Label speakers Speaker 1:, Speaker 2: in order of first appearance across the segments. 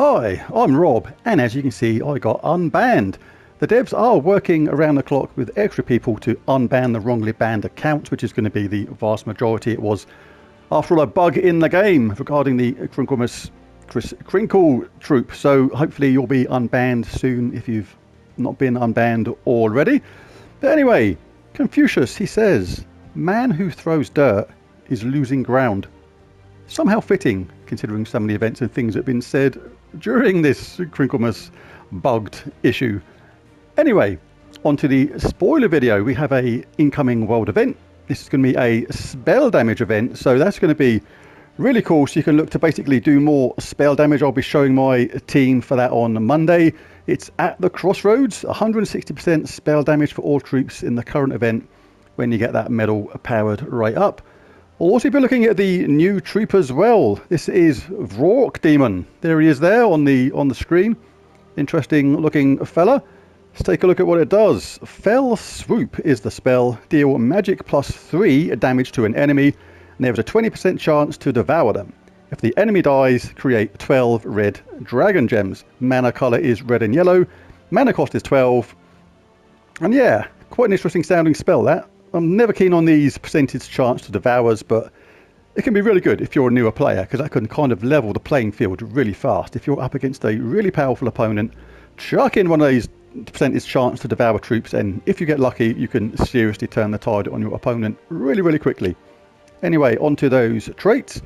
Speaker 1: Hi, I'm Rob, and as you can see I got unbanned. The devs are working around the clock with extra people to unban the wrongly banned accounts, which is going to be the vast majority. It was, after all, a bug in the game regarding the Crinkle troop, so hopefully you'll be unbanned soon if you've not been unbanned already. But anyway, Confucius, he says, man who throws dirt is losing ground. Somehow fitting, considering some of the events and things that have been said during this Crinklemas bugged issue. Anyway, onto the spoiler video. We have a incoming world event. This is going to be a spell damage event, so that's going to be really cool. So you can look to basically do more spell damage. I'll be showing my team for that on Monday. It's at the Crossroads, 160% spell damage for all troops in the current event when you get that medal powered right up. We'll also be looking at the new troop as well. This is Vrock Demon. There he is there on the screen. Interesting looking fella. Let's take a look at what it does. Fell Swoop is the spell. Deal magic +3 damage to an enemy, and there is a 20% chance to devour them. If the enemy dies, create 12 red dragon gems. Mana color is red and yellow. Mana cost is 12. And yeah, quite an interesting sounding spell that. I'm never keen on these percentage chance to devours, but it can be really good if you're a newer player, because that can kind of level the playing field really fast. If you're up against a really powerful opponent, chuck in one of these percentage chance to devour troops, and if you get lucky, you can seriously turn the tide on your opponent really quickly. Anyway, onto those traits.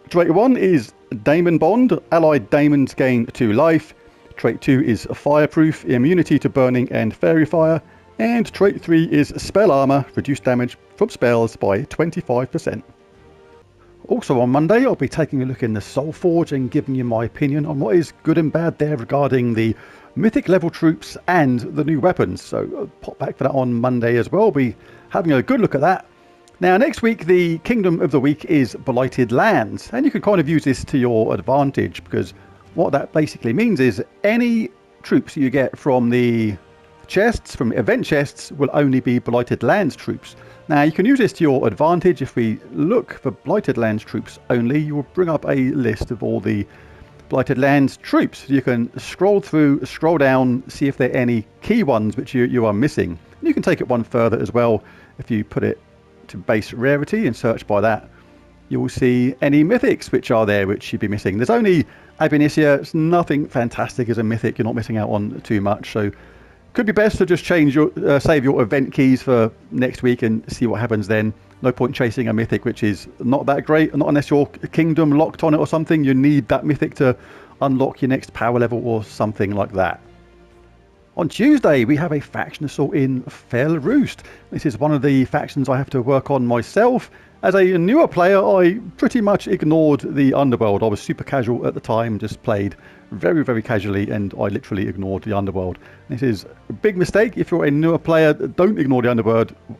Speaker 1: Trait 1 is Daemon Bond. Allied daemons gain 2 life. Trait 2 is Fireproof, immunity to burning and fairy fire. And trait 3 is Spell Armor, reduce damage from spells by 25%. Also on Monday, I'll be taking a look in the Soul Forge and giving you my opinion on what is good and bad there regarding the mythic level troops and the new weapons. So pop back for that on Monday as well. I'll be having a good look at that. Now next week, the Kingdom of the Week is Blighted Lands, and you can kind of use this to your advantage, because what that basically means is any troops you get from the chests, from event chests, will only be Blighted Lands troops. Now you can use this to your advantage. If we look for Blighted Lands troops only, you will bring up a list of all the Blighted Lands troops. You can scroll through, scroll down, see if there are any key ones which you are missing. You can take it one further as well. If you put it to base rarity and search by that, you will see any mythics which are there which you'd be missing. There's only Ab Initio. It's nothing fantastic as a mythic. You're not missing out on too much, so could be best to just change your save your event keys for next week and see what happens then. No point chasing a mythic which is not that great, not unless your kingdom locked on it or something. You need that mythic to unlock your next power level or something like that. On Tuesday, we have a faction assault in Fell Roost. This is one of the factions I have to work on myself. As a newer player, I pretty much ignored the Underworld. I was super casual at the time, just played very casually, and I literally ignored the Underworld. This is a big mistake. If you're a newer player, don't ignore the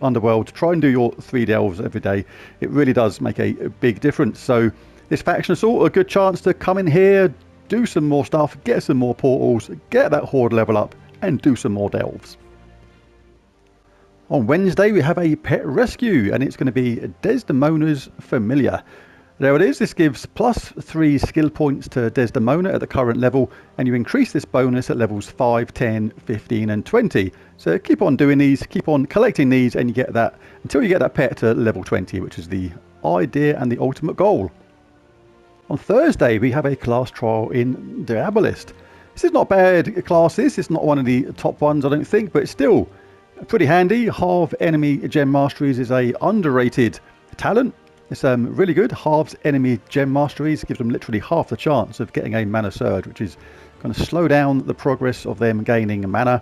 Speaker 1: Underworld. Try and do your 3 delves every day. It really does make a big difference. So this faction assault, a good chance to come in here, do some more stuff, get some more portals, get that horde level up, and do some more delves. On Wednesday, we have a pet rescue, and it's going to be Desdemona's Familiar. There it is. This gives +3 skill points to Desdemona at the current level, and you increase this bonus at levels 5, 10, 15 and 20. So keep on doing these, keep on collecting these, and you get that until you get that pet to level 20, which is the idea and the ultimate goal. On Thursday, we have a class trial in Diabolist. This is not bad classes. It's not one of the top ones, I don't think, but it's still pretty handy. Halve enemy gem masteries is a underrated talent. It's really good. Halves enemy gem masteries gives them literally half the chance of getting a mana surge, which is going to slow down the progress of them gaining mana.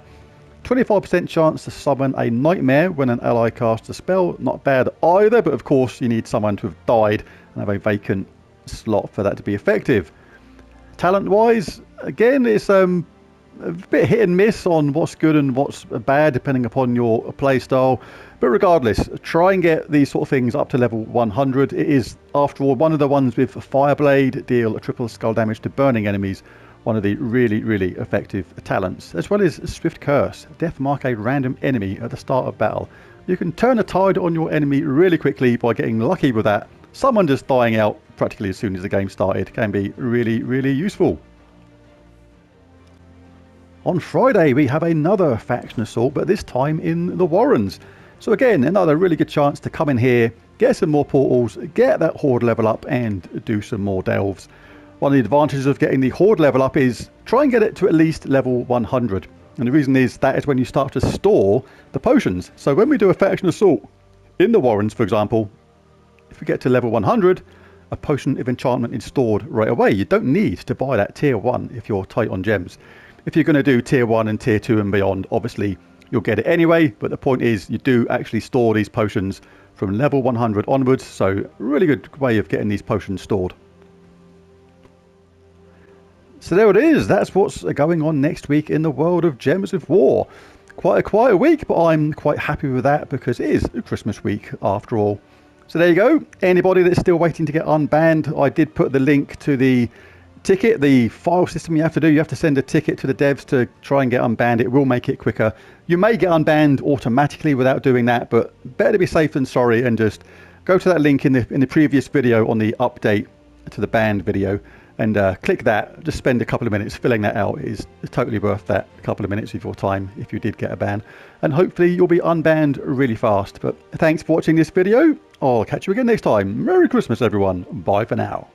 Speaker 1: 25% chance to summon a nightmare when an ally casts a spell. Not bad either, but of course you need someone to have died and have a vacant slot for that to be effective. Talent wise, again, it's a bit hit and miss on what's good and what's bad depending upon your play style, but regardless, try and get these sort of things up to level 100. It is, after all, one of the ones with Fireblade, deal a triple skull damage to burning enemies, one of the really effective talents, as well as Swift Curse, death mark a random enemy at the start of battle. You can turn the tide on your enemy really quickly by getting lucky with that. Someone just dying out practically as soon as the game started can be really useful. On Friday we have another faction assault, but this time in the Warrens. So again, another really good chance to come in here, get some more portals, get that horde level up and do some more delves. One of the advantages of getting the horde level up is try and get it to at least level 100. And the reason is that is when you start to store the potions. So when we do a faction assault in the Warrens, for example, if we get to level 100, a potion of enchantment is stored right away. You don't need to buy that tier 1 if you're tight on gems. If you're going to do tier 1 and tier 2 and beyond, obviously you'll get it anyway, but the point is you do actually store these potions from level 100 onwards, so really good way of getting these potions stored. So there it is, that's what's going on next week in the world of Gems of War. Quite a quiet week, but I'm quite happy with that because it is Christmas week after all. So there you go, anybody that's still waiting to get unbanned, I did put the link to the ticket, the file system you have to do. You have to send a ticket to the devs to try and get unbanned. It will make it quicker. You may get unbanned automatically without doing that, but better to be safe than sorry and just go to that link in the previous video on the update to the banned video and click that. Just spend a couple of minutes filling that out. It is totally worth that couple of minutes of your time if you did get a ban, and hopefully you'll be unbanned really fast. But thanks for watching this video. I'll catch you again next time. Merry Christmas everyone. Bye for now.